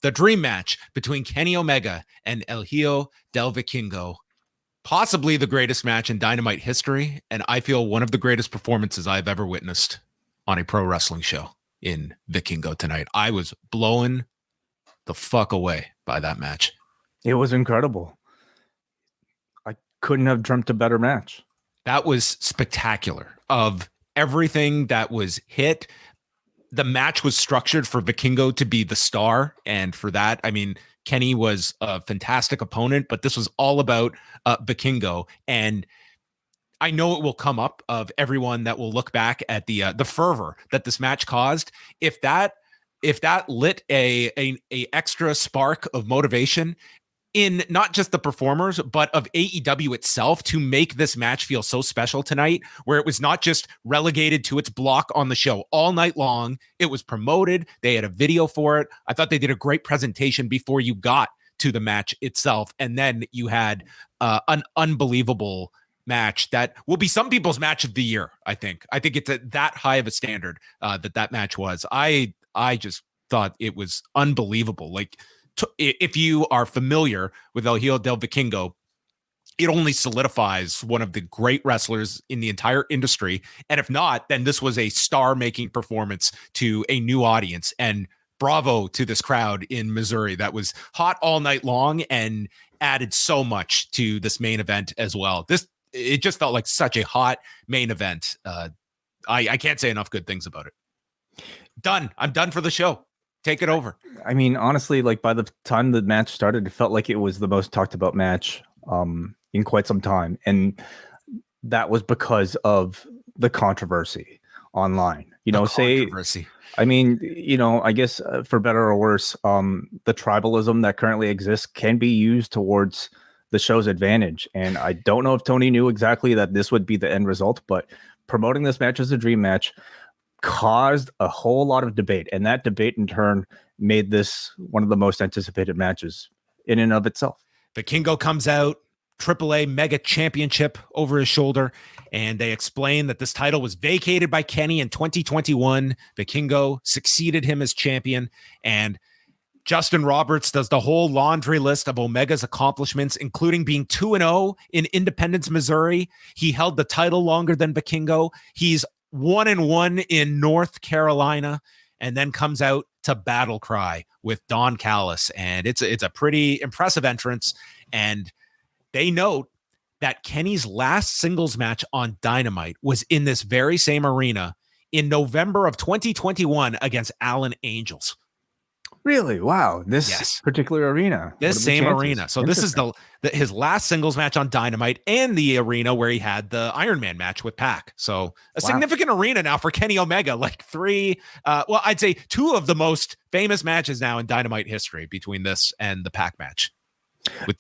the dream match between Kenny Omega and El Hijo del Vikingo. Possibly the greatest match in Dynamite history, and I feel one of the greatest performances I've ever witnessed on a pro wrestling show in Vikingo tonight. I was blown the fuck away by that match. It was incredible. I couldn't have dreamt a better match. That was spectacular. Of everything that was hit, the match was structured for Vikingo to be the star, and for that, I mean, Kenny was a fantastic opponent, but this was all about Vikingo. And I know it will come up of everyone that will look back at the fervor that this match caused. If that lit a extra spark of motivation in not just the performers, but of AEW itself to make this match feel so special tonight, where it was not just relegated to its block on the show all night long. It was promoted. They had a video for it. I thought they did a great presentation before you got to the match itself. And then you had an unbelievable match that will be some people's match of the year. I think it's at that high of a standard that match was. I just thought it was unbelievable. Like, if you are familiar with El Hijo del Vikingo, it only solidifies one of the great wrestlers in the entire industry. And if not, then this was a star-making performance to a new audience. And bravo to this crowd in Missouri that was hot all night long and added so much to this main event as well. It just felt like such a hot main event. I can't say enough good things about it. Done. I'm done for the show. Take it over. I mean, honestly, like by the time the match started, it felt like it was the most talked about match in quite some time. And that was because of the controversy online. I mean, I guess for better or worse, the tribalism that currently exists can be used towards the show's advantage. And I don't know if Tony knew exactly that this would be the end result, but promoting this match as a dream match caused a whole lot of debate, and that debate in turn made this one of the most anticipated matches in and of itself. Vikingo comes out, AAA Mega Championship over his shoulder, and they explain that this title was vacated by Kenny in 2021. Vikingo succeeded him as champion, and Justin Roberts does the whole laundry list of Omega's accomplishments, including being 2-0 in Independence, Missouri. He held the title longer than Vikingo. He's 1-1 in North Carolina, and then comes out to Battle Cry with Don Callis. And it's a pretty impressive entrance. And they note that Kenny's last singles match on Dynamite was in this very same arena in November of 2021 against Alan Angels. Really? Wow. This particular arena. This same arena. So this is his last singles match on Dynamite, and the arena where he had the Iron Man match with Pac. So a significant arena now for Kenny Omega. Like I'd say two of the most famous matches now in Dynamite history between this and the Pac match.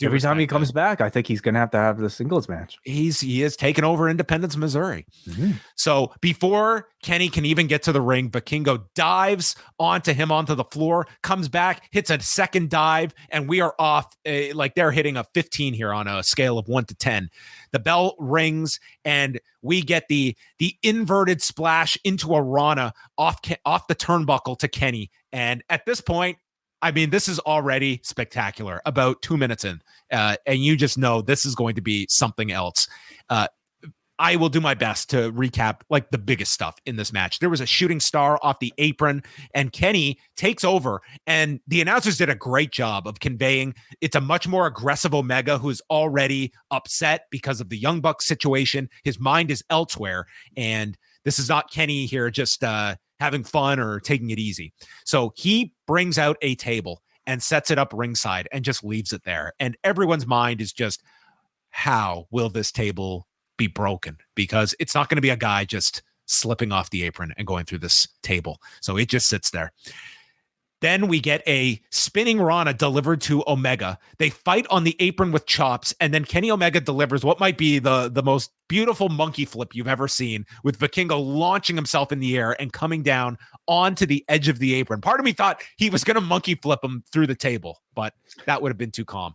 Every time he comes back, I think he's going to have the singles match. He is taking over Independence, Missouri. Mm-hmm. So before Kenny can even get to the ring, Vikingo dives onto the floor, comes back, hits a second dive, and we are off. Like they're hitting a 15 here on a scale of 1 to 10. The bell rings, and we get the inverted splash into a Rana off the turnbuckle to Kenny. And at this point, I mean, this is already spectacular about 2 minutes in, and you just know this is going to be something else. I will do my best to recap like the biggest stuff in this match. There was a shooting star off the apron, and Kenny takes over, and the announcers did a great job of conveying it's a much more aggressive Omega who's already upset because of the Young Bucks situation. His mind is elsewhere, and this is not Kenny here just having fun or taking it easy. So he brings out a table and sets it up ringside and just leaves it there. And everyone's mind is just, how will this table be broken? Because it's not going to be a guy just slipping off the apron and going through this table. So it just sits there. Then we get a spinning Rana delivered to Omega. They fight on the apron with chops, and then Kenny Omega delivers what might be the most beautiful monkey flip you've ever seen, with Vikingo launching himself in the air and coming down onto the edge of the apron. Part of me thought he was going to monkey flip him through the table, but that would have been too calm.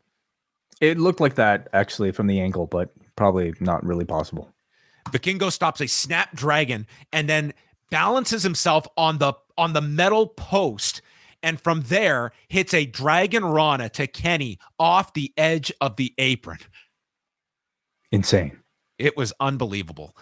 It looked like that, actually, from the angle, but probably not really possible. Vikingo stops a snapdragon and then balances himself on the metal post and from there hits a Dragon Rana to Kenny off the edge of the apron. Insane. It was unbelievable.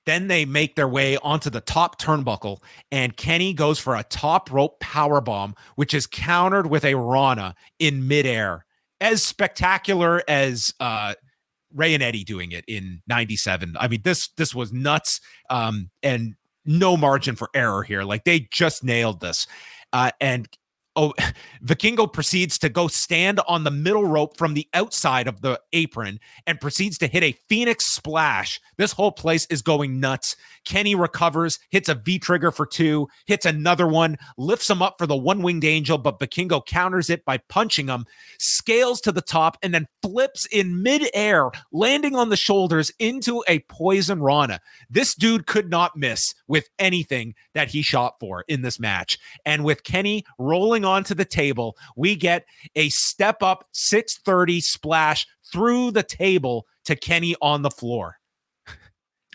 Then they make their way onto the top turnbuckle, and Kenny goes for a top rope powerbomb, which is countered with a Rana in midair. As spectacular as Ray and Eddie doing it in 97. I mean, this was nuts, and no margin for error here. Like, they just nailed this. And Vikingo proceeds to go stand on the middle rope from the outside of the apron and proceeds to hit a Phoenix splash. This whole place is going nuts. Kenny recovers, hits a V-trigger for 2, hits another one, lifts him up for the one-winged angel, but Vikingo counters it by punching him, scales to the top, and then flips in midair, landing on the shoulders into a poison Rana. This dude could not miss with anything that he shot for in this match. And with Kenny rolling onto the table, we get a step-up 630 splash through the table to Kenny on the floor.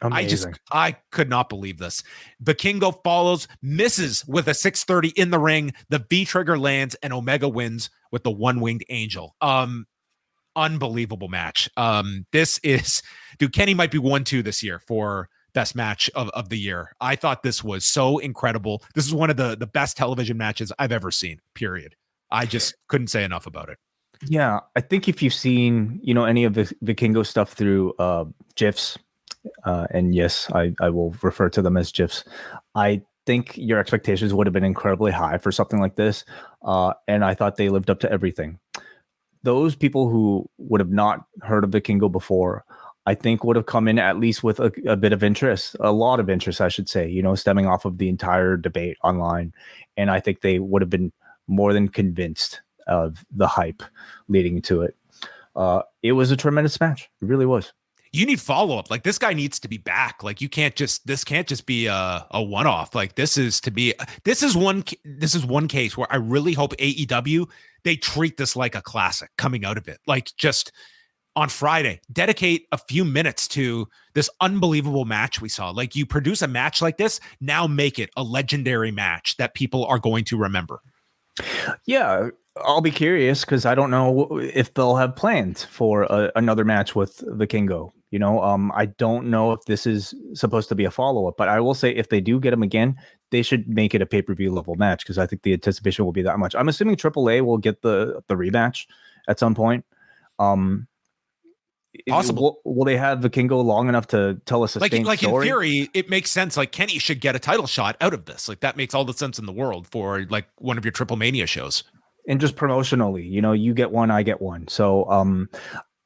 Amazing. I could not believe this. Vikingo follows, misses with a 630 in the ring. The V-trigger lands, and Omega wins with the one-winged angel. Unbelievable match. Kenny might be 1-2 this year for best match of the year. I thought this was so incredible. This is one of the best television matches I've ever seen, period. I just couldn't say enough about it. Yeah, I think if you've seen, any of the Vikingo stuff through GIFs, and yes, I will refer to them as GIFs, I think your expectations would have been incredibly high for something like this, and I thought they lived up to everything. Those people who would have not heard of Vikingo before, I think would have come in at least with a bit of interest, a lot of interest, I should say, stemming off of the entire debate online. And I think they would have been more than convinced of the hype leading to it. It was a tremendous match. It really was. You need follow-up. Like, this guy needs to be back. Like, this can't just be a one-off. Like, this is one case where I really hope AEW, they treat this like a classic coming out of it. Like, just on Friday, dedicate a few minutes to this unbelievable match we saw. Like, you produce a match like this, now make it a legendary match that people are going to remember. Yeah, I'll be curious because I don't know if they'll have plans for another match with Vikingo. I don't know if this is supposed to be a follow-up, but I will say if they do get him again, they should make it a pay-per-view level match because I think the anticipation will be that much. I'm assuming AAA will get the rematch at some point. Possible. Will they have Vikingo long enough to tell a sustained like story? In theory, it makes sense. Like, Kenny should get a title shot out of this. Like, that makes all the sense in the world for like one of your Triple Mania shows. And just promotionally, you get one, I get one. So,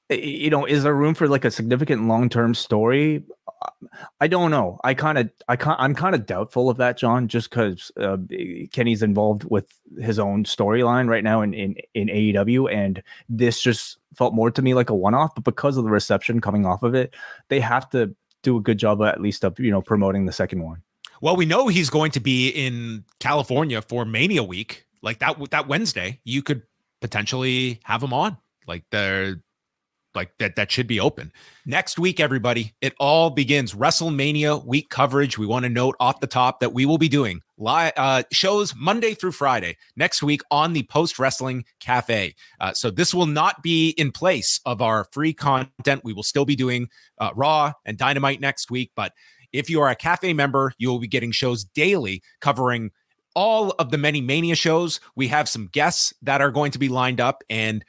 is there room for like a significant long-term story? I don't know. I'm kind of doubtful of that, John, just because Kenny's involved with his own storyline right now in AEW, and this just felt more to me like a one-off. But because of the reception coming off of it, they have to do a good job at least of promoting the second one. Well, we know he's going to be in California for Mania Week, like that Wednesday. You could potentially have him on, that should be open. Next week, everybody, it all begins. WrestleMania week coverage. We want to note off the top that we will be doing live shows Monday through Friday next week on the Post Wrestling Cafe. So this will not be in place of our free content. We will still be doing Raw and Dynamite next week. But if you are a Cafe member, you will be getting shows daily covering all of the many Mania shows. We have some guests that are going to be lined up, and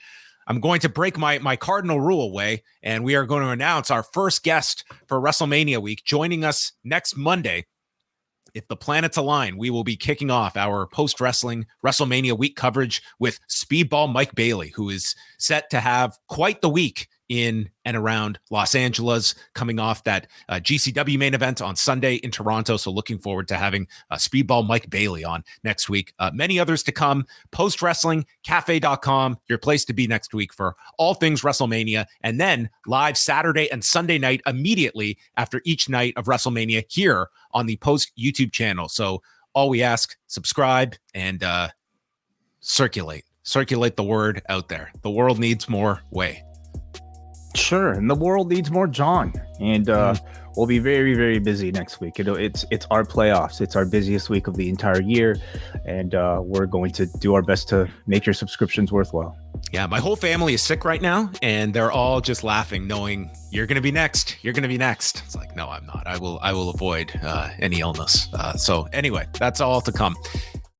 I'm going to break my cardinal rule away, and we are going to announce our first guest for WrestleMania week. Joining us next Monday, if the planets align, we will be kicking off our post-wrestling WrestleMania week coverage with Speedball Mike Bailey, who is set to have quite the week in and around Los Angeles, coming off that GCW main event on Sunday in Toronto. So looking forward to having Speedball Mike Bailey on next week. Many others to come. PostWrestlingCafe.com, your place to be next week for all things WrestleMania. And then live Saturday and Sunday night immediately after each night of WrestleMania here on the Post YouTube channel. So all we ask, subscribe and circulate the word out there. The world needs more way. Sure, and the world needs more John, and we'll be very, very busy next week. It's our playoffs. It's our busiest week of the entire year, and we're going to do our best to make your subscriptions worthwhile. Yeah, my whole family is sick right now, and they're all just laughing, knowing you're going to be next. You're going to be next. It's like, no, I'm not. I will avoid any illness. So anyway, that's all to come.